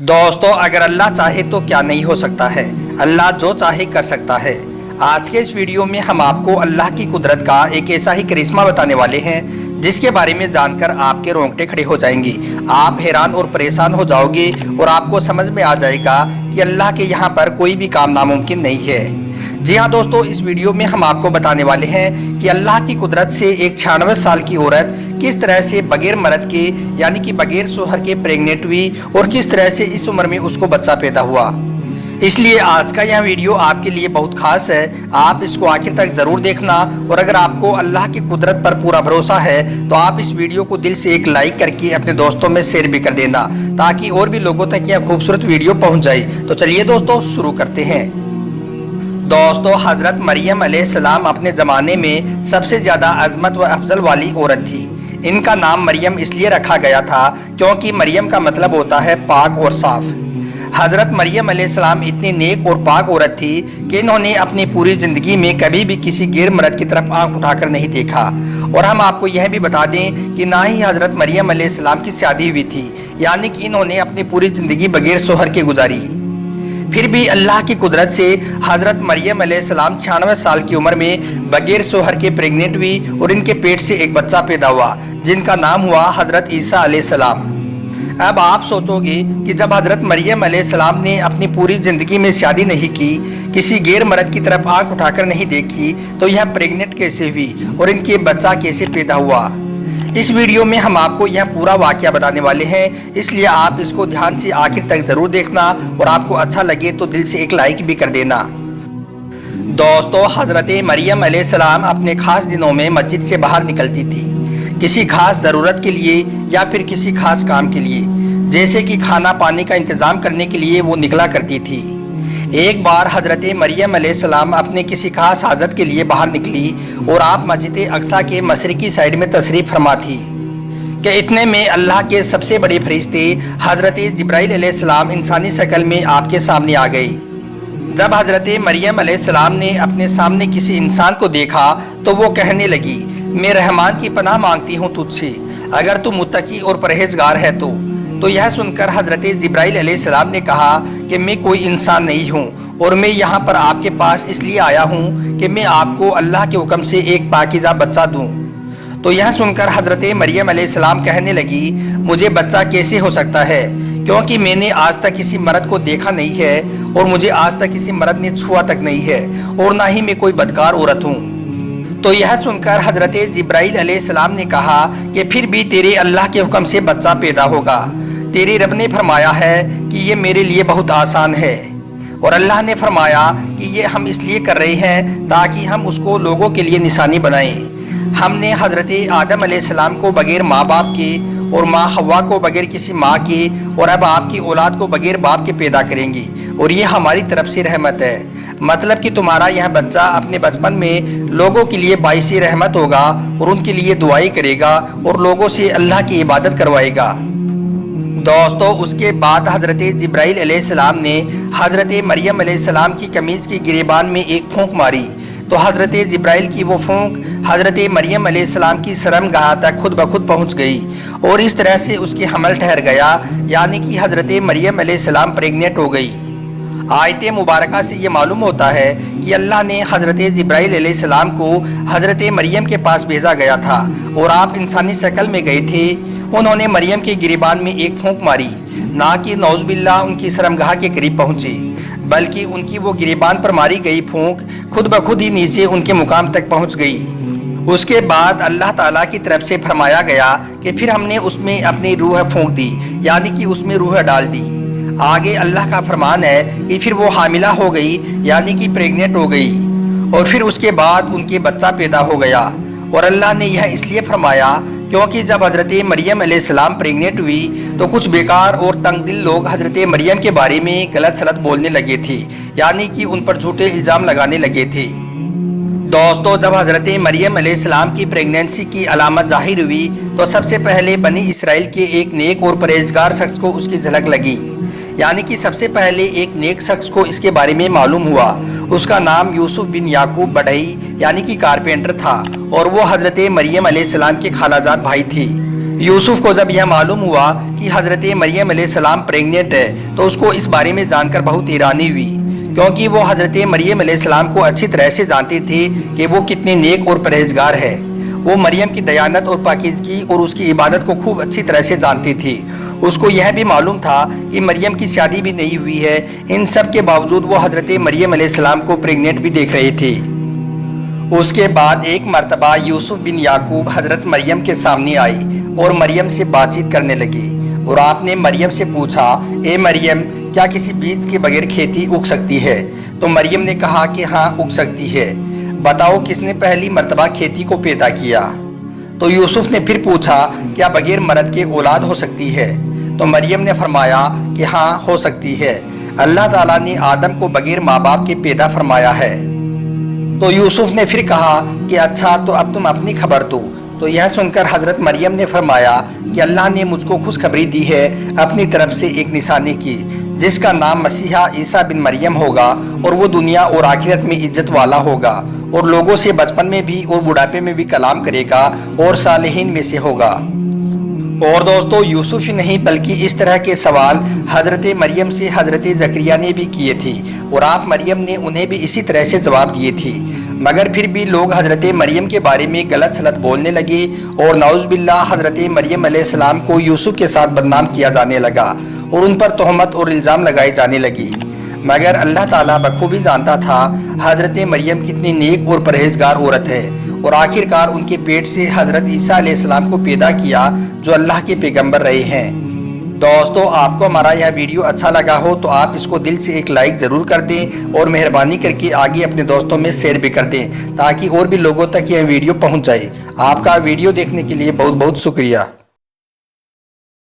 दोस्तों, अगर अल्लाह चाहे तो क्या नहीं हो सकता है। अल्लाह जो चाहे कर सकता है। आज के इस वीडियो में हम आपको अल्लाह की कुदरत का एक ऐसा ही करिश्मा बताने वाले हैं जिसके बारे में जानकर आपके रोंगटे खड़े हो जाएंगे। आप हैरान और परेशान हो जाओगे और आपको समझ में आ जाएगा कि अल्लाह के यहाँ पर कोई भी काम नामुमकिन नहीं है। जी हाँ दोस्तों, इस वीडियो में हम आपको बताने वाले हैं कि अल्लाह की कुदरत से एक 96 साल की औरत किस तरह से बगैर मर्द के यानी कि बगैर शोहर के प्रेग्नेंट हुई और किस तरह से इस उम्र में उसको बच्चा पैदा हुआ। इसलिए आज का यह वीडियो आपके लिए बहुत खास है। आप इसको आखिर तक जरूर देखना और अगर आपको अल्लाह की कुदरत पर पूरा भरोसा है तो आप इस वीडियो को दिल से एक लाइक करके अपने दोस्तों में शेयर भी कर देना ताकि और भी लोगों तक यह खूबसूरत वीडियो पहुंच जाए। तो चलिए दोस्तों शुरू करते हैं। दोस्तों, हजरत मरियम अलैहिस्सलाम अपने ज़माने में सबसे ज़्यादा अजमत व अफजल वाली औरत थी। इनका नाम मरियम इसलिए रखा गया था क्योंकि मरियम का मतलब होता है पाक और साफ। हजरत मरियम अलैहिस्सलाम इतनी नेक और पाक औरत थी कि इन्होंने अपनी पूरी ज़िंदगी में कभी भी किसी गैर मर्द की तरफ आंख उठाकर नहीं देखा। और हम आपको यह भी बता दें कि ना ही हजरत मरियम अलैहिस्सलाम की शादी हुई थी, यानी कि इन्होंने अपनी पूरी ज़िंदगी बगैर शोहर के गुजारी। फिर भी अल्लाह की कुदरत से हजरत मरियम अलैहिस्सलाम 96 साल की उम्र में बगैर शोहर के प्रेग्नेंट हुई और इनके पेट से एक बच्चा पैदा हुआ जिनका नाम हुआ हजरत ईसा अलैहिस्सलाम। अब आप सोचोगे कि जब हजरत मरियम अलैहिस्सलाम ने अपनी पूरी ज़िंदगी में शादी नहीं की, किसी गैर मर्द की तरफ आंख उठाकर नहीं देखी, तो यह प्रेग्नेंट कैसे हुई और इनके बच्चा कैसे पैदा हुआ। इस वीडियो में हम आपको यह पूरा वाकया बताने वाले हैं, इसलिए आप इसको ध्यान से आखिर तक जरूर देखना और आपको अच्छा लगे तो दिल से एक लाइक भी कर देना। दोस्तों, हजरत मरियम अलैहिस्सलाम अपने खास दिनों में मस्जिद से बाहर निकलती थी, किसी खास ज़रूरत के लिए या फिर किसी खास काम के लिए, जैसे कि खाना पानी का इंतज़ाम करने के लिए वो निकला करती थी। एक बार हजरत मरियम अलैहिस्सलाम अपने किसी खास हाजत के लिए बाहर निकली और आप मस्जिद अक्सा के मशरिकी साइड में तशरीफ़ फरमा थी कि इतने में अल्लाह के सबसे बड़े फरिश्ते हजरत जिब्राइल अलैहिस्सलाम इंसानी शक्ल में आपके सामने आ गए। जब हजरत मरियम अलैहिस्सलाम ने अपने सामने किसी इंसान को देखा तो वो कहने लगी, मैं रहमान की पनाह मांगती हूँ तुझसे, अगर तू मुत्तकी और परहेजगार है तो यह सुनकर हजरत जिब्राइल अलैहिस्सलाम ने कहा कि मैं कोई इंसान नहीं हूँ और मैं यहाँ पर आपके पास इसलिए आया हूँ कि मैं आपको अल्लाह के हुक्म से एक पाकीज़ा बच्चा दूँ। तो यह सुनकर हजरत मरियम अलैहिस्सलाम कहने लगी, मुझे बच्चा कैसे हो सकता है, क्योंकि मैंने आज तक किसी मर्द को देखा नहीं है और मुझे आज तक किसी मर्द ने छुआ तक नहीं है और ना ही मैं कोई बदकार औरत हूँ। तो यह सुनकर हजरत जिब्राइल अलैहिस्सलाम ने कहा कि फिर भी तेरे अल्लाह के हुक्म से बच्चा पैदा होगा। तेरे रब ने फरमाया है कि ये मेरे लिए बहुत आसान है और अल्लाह ने फरमाया कि ये हम इसलिए कर रहे हैं ताकि हम उसको लोगों के लिए निशानी बनाएं। हमने हजरत आदम अलैहिस्सलाम को बगैर माँ बाप के और माँ हव्वा को बगैर किसी माँ के और अब आपकी औलाद को बगैर बाप के पैदा करेंगे और ये हमारी तरफ से रहमत है। मतलब कि तुम्हारा यह बच्चा अपने बचपन में लोगों के लिए बाइसी रहमत होगा और उनके लिए दुआई करेगा और लोगों से अल्लाह की इबादत करवाएगा। दोस्तों, उसके बाद हजरत जिब्राइल अलैहिस्सलाम ने हजरत मरियम अलैहिस्सलाम की कमीज़ की गिरेबान में एक फूंक मारी तो हजरत जिब्राइल की वो फूंक हजरत मरियम अलैहिस्सलाम की शर्मगाह तक खुद ब खुद पहुँच गई और इस तरह से उसकी हमल ठहर गया, यानी कि हजरत मरियम अलैहिस्सलाम प्रेग्नेंट हो गई। आयत मुबारका से ये मालूम होता है कि अल्लाह ने हजरत जिब्राइल अलैहिस्सलाम को हजरत मरियम के पास भेजा गया था और आप इंसानी शक्ल में गए थे। उन्होंने मरियम के गिरेबान में एक फूंक मारी, ना कि नौज़ुबिल्लाह उनकी शर्मगाह के करीब पहुँचे, बल्कि उनकी वो गिरेबान पर मारी गई फूंक खुद ब खुद ही नीचे उनके मुकाम तक पहुँच गई। उसके बाद अल्लाह ताला की तरफ से फरमाया गया कि फिर हमने उसमें अपनी रूह फूंक दी, यानी कि उसमें रूह डाल दी। आगे अल्लाह का फरमान है कि फिर वो हामिला हो गई, यानी कि प्रेग्नेंट हो गई और फिर उसके बाद उनके बच्चा पैदा हो गया। और अल्लाह ने यह इसलिए फरमाया क्योंकि जब हजरत मरियम अलैहिस्सलाम प्रेग्नेंट हुई तो कुछ बेकार और तंगदिल लोग हजरत मरियम के बारे में गलत सलत बोलने लगे थे, यानी कि उन पर झूठे इल्ज़ाम लगाने लगे थे। दोस्तों, जब हजरत मरियम अलैहिस्सलाम की प्रेगनेंसी की अलामत जाहिर हुई तो सबसे पहले बनी इसराइल के एक नेक और परहेजगार शख्स को उसकी झलक लगी, यानी कि सबसे पहले एक नेक शख्स को इसके बारे में मालूम हुआ। उसका नाम यूसुफ बिन याकूब बढ़ई यानी कि कारपेंटर था और वो हजरत मरियम अलैहिस्सलाम के खालाजाद भाई थे। यूसुफ को जब यह मालूम हुआ कि हज़रत मरियम अलैहिस्सलाम प्रेग्नेंट है तो उसको इस बारे में जानकर बहुत हैरानी हुई, क्योंकि वो हज़रत मरियम अलैहिस्सलाम को अच्छी तरह से जानते थे कि वो कितने नेक और परहेजगार है। वो मरियम की दयानत और पाकीज़गी और उसकी इबादत को खूब अच्छी तरह से जानती थी। उसको यह भी मालूम था कि मरियम की शादी भी नहीं हुई है। इन सब के बावजूद वो हज़रत मरियम अलैहिस्सलाम को प्रेग्नेंट भी देख रहे थे। उसके बाद एक मर्तबा यूसुफ बिन याकूब हज़रत मरियम के सामने आई और मरियम से बातचीत करने लगी और आपने मरियम से पूछा, ए मरियम, क्या किसी बीज के बगैर खेती उग सकती है? तो मरियम ने कहा कि हाँ, उग सकती है। बताओ किसने पहली मर्तबा खेती को पैदा किया? तो यूसुफ ने फिर पूछा, क्या बगैर मर्द के औलाद हो सकती है? तो मरियम ने फरमाया कि हाँ, हो सकती है। अल्लाह ताला ने आदम को बगैर माँ बाप के पैदा फरमाया है। तो यूसुफ ने फिर कहा कि अच्छा, तो अब तुम अपनी खबर दो। तो यह सुनकर हज़रत मरियम ने फरमाया कि अल्लाह ने मुझको खुशखबरी दी है अपनी तरफ से एक निशानी की, जिसका नाम मसीहा ईसा बिन मरियम होगा और वो दुनिया और आखिरत में इज्जत वाला होगा और लोगों से बचपन में भी और बुढ़ापे में भी कलाम करेगा और सालिहीन में से होगा। और दोस्तों, यूसुफ ही नहीं बल्कि इस तरह के सवाल हज़रत मरियम से हज़रत ज़करिया ने भी किए थे और आप मरियम ने उन्हें भी इसी तरह से जवाब दिए थे। मगर फिर भी लोग हज़रत मरियम के बारे में गलत सलत बोलने लगे और नाउज़ बिल्लाह हज़रत मरियम अलैहिस्सलाम को यूसुफ के साथ बदनाम किया जाने लगा और उन पर तोहमत और इल्ज़ाम लगाए जाने लगी। मगर अल्लाह ताला बखूबी जानता था हज़रत मरियम कितनी नेक और परहेजगार औरत है और आखिरकार उनके पेट से हज़रत ईसा अलैहिस्सलाम को पैदा किया जो अल्लाह के पैगंबर रहे हैं। दोस्तों, आपको हमारा यह वीडियो अच्छा लगा हो तो आप इसको दिल से एक लाइक ज़रूर कर दें और मेहरबानी करके आगे अपने दोस्तों में शेयर भी कर दें ताकि और भी लोगों तक यह वीडियो पहुंच जाए। आपका वीडियो देखने के लिए बहुत बहुत शुक्रिया।